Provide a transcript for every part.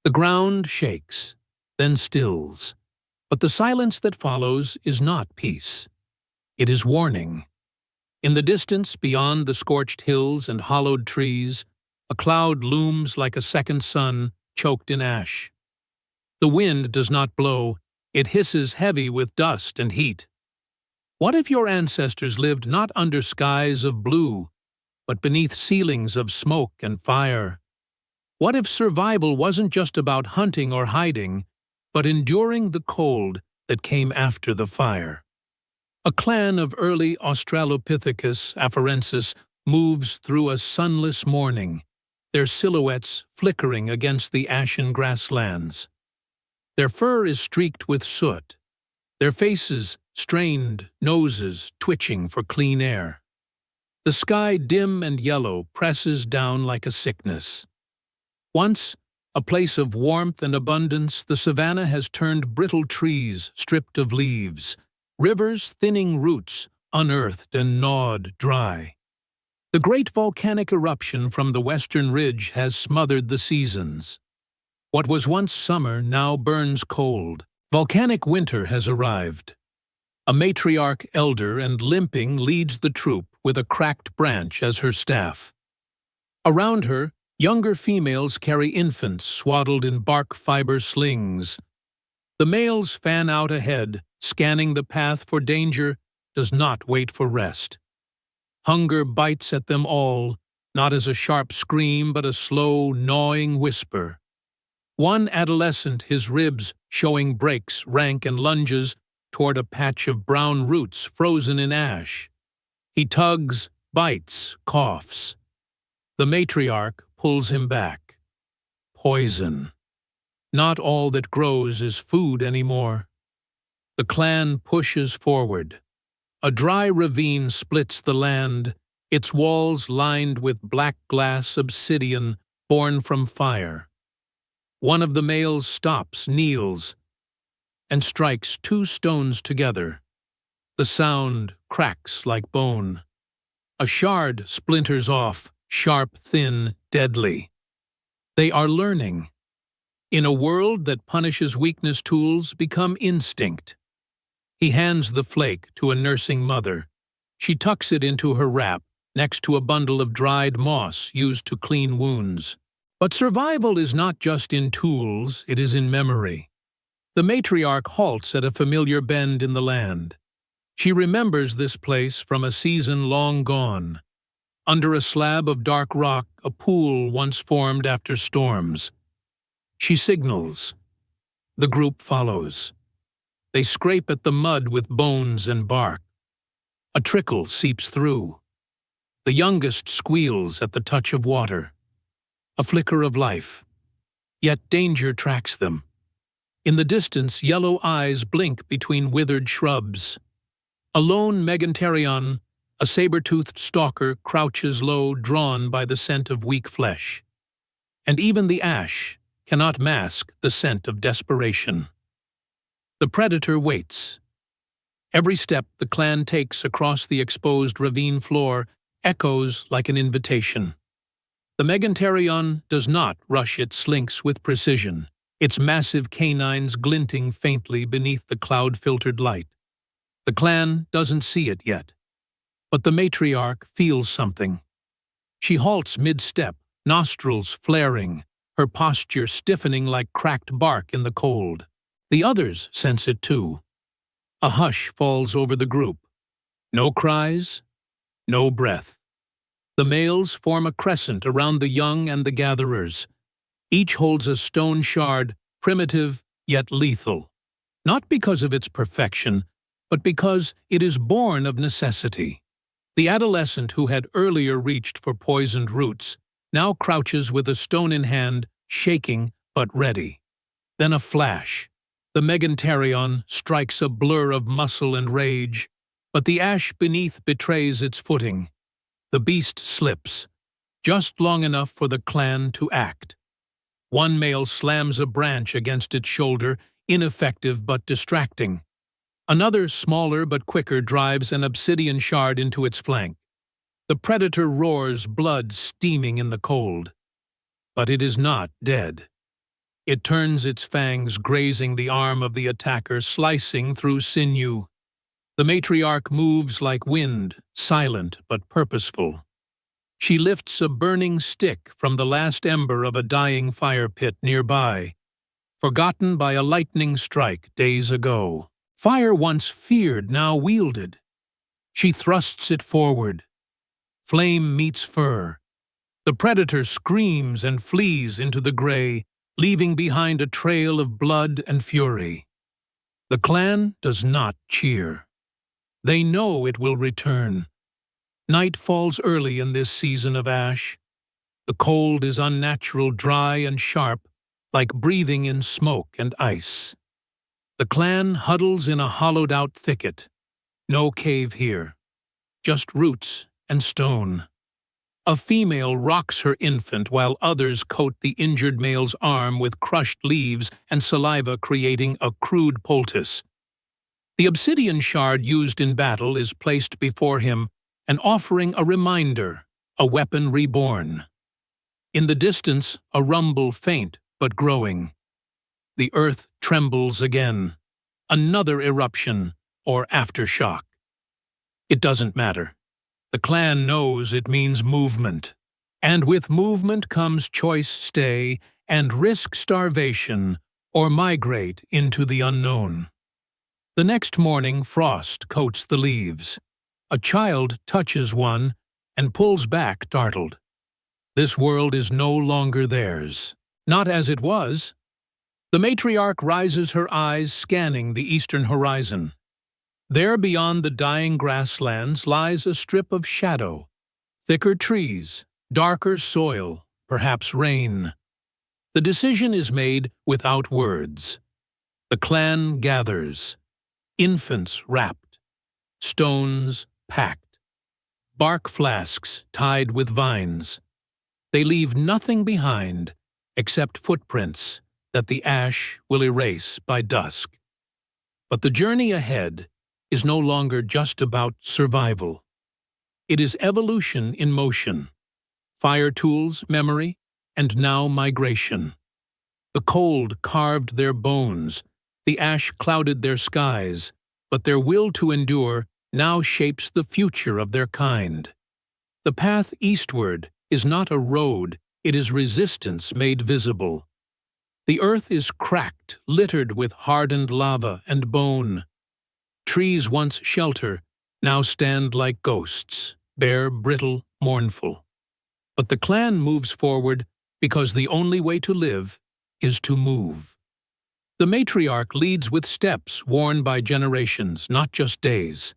The ground shakes, then stills, but the silence that follows is not peace. It is warning. In the distance, beyond the scorched hills and hollowed trees, a cloud looms like a second sun choked in ash. The wind does not blow, it hisses heavy with dust and heat. What if your ancestors lived not under skies of blue, but beneath ceilings of smoke and fire? What if survival wasn't just about hunting or hiding, but enduring the cold that came after the fire? A clan of early Australopithecus afarensis moves through a sunless morning, their silhouettes flickering against the ashen grasslands. Their fur is streaked with soot, their faces strained, noses twitching for clean air. The sky, dim and yellow, presses down like a sickness. Once, a place of warmth and abundance, the savanna has turned brittle trees stripped of leaves, rivers thinning roots, unearthed and gnawed dry. The great volcanic eruption from the western ridge has smothered the seasons. What was once summer now burns cold. Volcanic winter has arrived. A matriarch elder and limping leads the troop with a cracked branch as her staff. Around her, younger females carry infants swaddled in bark fiber slings. The males fan out ahead, scanning the path for danger, does not wait for rest. Hunger bites at them all, not as a sharp scream but a slow, gnawing whisper. One adolescent, his ribs showing breaks, rank and lunges toward a patch of brown roots frozen in ash. He tugs, bites, coughs. The matriarch pulls him back. Poison. Not all that grows is food anymore. The clan pushes forward. A dry ravine splits the land, its walls lined with black glass obsidian born from fire. One of the males stops, kneels, and strikes two stones together. The sound cracks like bone. A shard splinters off, sharp, thin, deadly. They are learning. In a world that punishes weakness, tools become instinct. He hands the flake to a nursing mother. She tucks it into her wrap, next to a bundle of dried moss used to clean wounds. But survival is not just in tools, it is in memory. The matriarch halts at a familiar bend in the land. She remembers this place from a season long gone. Under a slab of dark rock, a pool once formed after storms. She signals. The group follows. They scrape at the mud with bones and bark. A trickle seeps through. The youngest squeals at the touch of water. A flicker of life. Yet danger tracks them. In the distance, yellow eyes blink between withered shrubs. A lone meganterion, a saber-toothed stalker, crouches low, drawn by the scent of weak flesh. And even the ash cannot mask the scent of desperation. The predator waits. Every step the clan takes across the exposed ravine floor echoes like an invitation. The meganterion does not rush its slinks with precision, its massive canines glinting faintly beneath the cloud-filtered light. The clan doesn't see it yet, but the matriarch feels something. She halts mid-step, nostrils flaring, her posture stiffening like cracked bark in the cold. The others sense it too. A hush falls over the group. No cries, no breath. The males form a crescent around the young and the gatherers. Each holds a stone shard, primitive yet lethal. Not because of its perfection, but because it is born of necessity. The adolescent who had earlier reached for poisoned roots now crouches with a stone in hand, shaking but ready. Then a flash. The meganterion strikes a blur of muscle and rage, but the ash beneath betrays its footing. The beast slips, just long enough for the clan to act. One male slams a branch against its shoulder, ineffective but distracting. Another, smaller but quicker, drives an obsidian shard into its flank. The predator roars, blood steaming in the cold. But it is not dead. It turns its fangs, grazing the arm of the attacker, slicing through sinew. The matriarch moves like wind, silent but purposeful. She lifts a burning stick from the last ember of a dying fire pit nearby, forgotten by a lightning strike days ago. Fire once feared, now wielded. She thrusts it forward. Flame meets fur. The predator screams and flees into the gray, leaving behind a trail of blood and fury. The clan does not cheer. They know it will return. Night falls early in this season of ash. The cold is unnatural, dry and sharp, like breathing in smoke and ice. The clan huddles in a hollowed-out thicket. No cave here, just roots and stone. A female rocks her infant while others coat the injured male's arm with crushed leaves and saliva, creating a crude poultice. The obsidian shard used in battle is placed before him, an offering, a reminder, a weapon reborn. In the distance, a rumble faint but growing. The earth trembles again. Another eruption or aftershock. It doesn't matter. The clan knows it means movement. And with movement comes choice stay and risk starvation or migrate into the unknown. The next morning, frost coats the leaves. A child touches one and pulls back startled. This world is no longer theirs. Not as it was. The matriarch rises her eyes, scanning the eastern horizon. There beyond the dying grasslands lies a strip of shadow. Thicker trees, darker soil, perhaps rain. The decision is made without words. The clan gathers. Infants wrapped. Stones packed. Bark flasks tied with vines. They leave nothing behind except footprints that the ash will erase by dusk. But the journey ahead is no longer just about survival. It is evolution in motion. Fire tools, memory, and now migration. The cold carved their bones, the ash clouded their skies, but their will to endure now shapes the future of their kind. The path eastward is not a road, it is resistance made visible. The earth is cracked, littered with hardened lava and bone. Trees once shelter, now stand like ghosts, bare, brittle, mournful. But the clan moves forward because the only way to live is to move. The matriarch leads with steps worn by generations, not just days.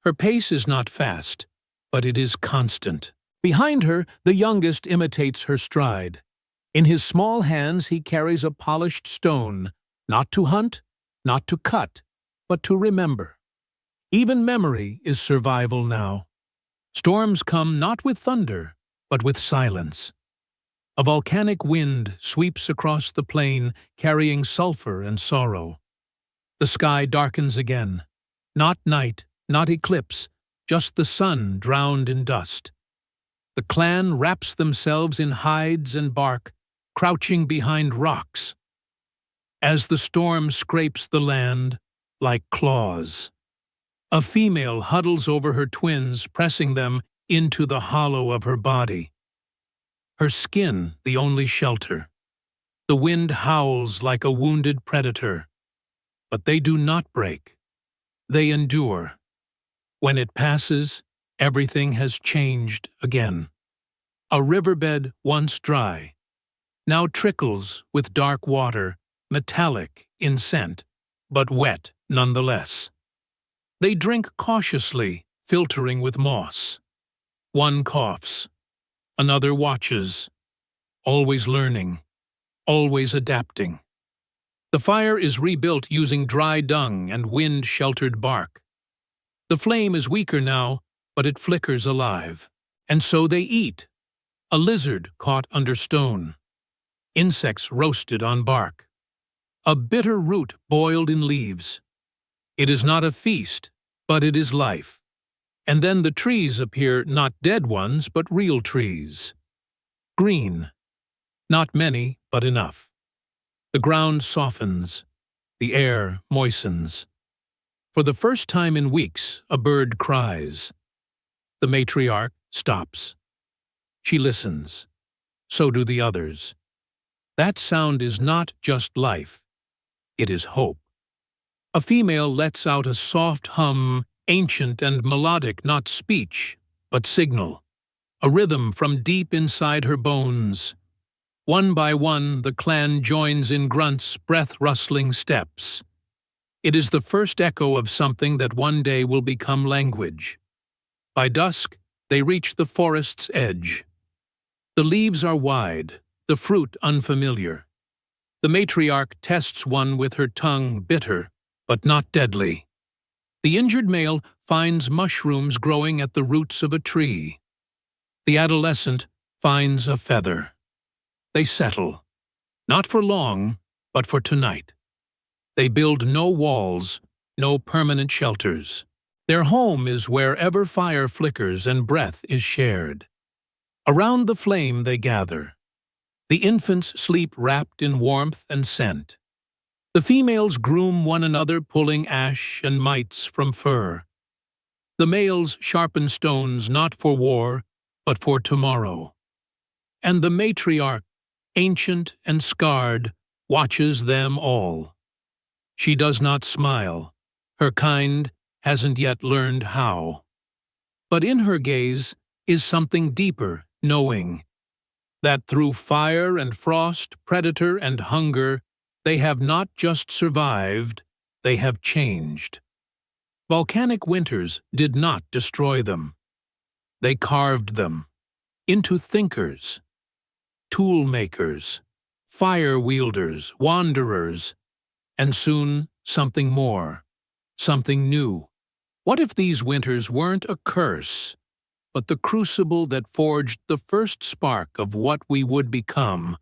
Her pace is not fast, but it is constant. Behind her, the youngest imitates her stride. In his small hands he carries a polished stone, not to hunt, not to cut, but to remember. Even memory is survival now. Storms come not with thunder, but with silence. A volcanic wind sweeps across the plain, carrying sulfur and sorrow. The sky darkens again. Not night, not eclipse, just the sun drowned in dust. The clan wraps themselves in hides and bark, crouching behind rocks. As the storm scrapes the land, like claws. A female huddles over her twins, pressing them into the hollow of her body. Her skin the only shelter. The wind howls like a wounded predator. But they do not break. They endure. When it passes, everything has changed again. A riverbed once dry, now trickles with dark water, metallic in scent, but wet nonetheless. They drink cautiously, filtering with moss. One coughs. Another watches. Always learning. Always adapting. The fire is rebuilt using dry dung and wind-sheltered bark. The flame is weaker now, but it flickers alive. And so they eat. A lizard caught under stone. Insects roasted on bark. A bitter root boiled in leaves. It is not a feast, but it is life. And then the trees appear, not dead ones, but real trees. Green. Not many, but enough. The ground softens, the air moistens. For the first time in weeks, a bird cries. The matriarch stops. She listens. So do the others. That sound is not just life. It is hope. A female lets out a soft hum, ancient and melodic, not speech, but signal. A rhythm from deep inside her bones. One by one, the clan joins in grunts, breath-rustling steps. It is the first echo of something that one day will become language. By dusk, they reach the forest's edge. The leaves are wide, the fruit unfamiliar. The matriarch tests one with her tongue, bitter, but not deadly. The injured male finds mushrooms growing at the roots of a tree. The adolescent finds a feather. They settle, not for long, but for tonight. They build no walls, no permanent shelters. Their home is wherever fire flickers and breath is shared. Around the flame they gather. The infants sleep wrapped in warmth and scent. The females groom one another, pulling ash and mites from fur. The males sharpen stones not for war, but for tomorrow. And the matriarch, ancient and scarred, watches them all. She does not smile. Her kind hasn't yet learned how. But in her gaze is something deeper, knowing that through fire and frost, predator and hunger, they have not just survived, they have changed. Volcanic winters did not destroy them. They carved them into thinkers, tool makers, fire wielders, wanderers, and soon something more, something new. What if these winters weren't a curse, but the crucible that forged the first spark of what we would become,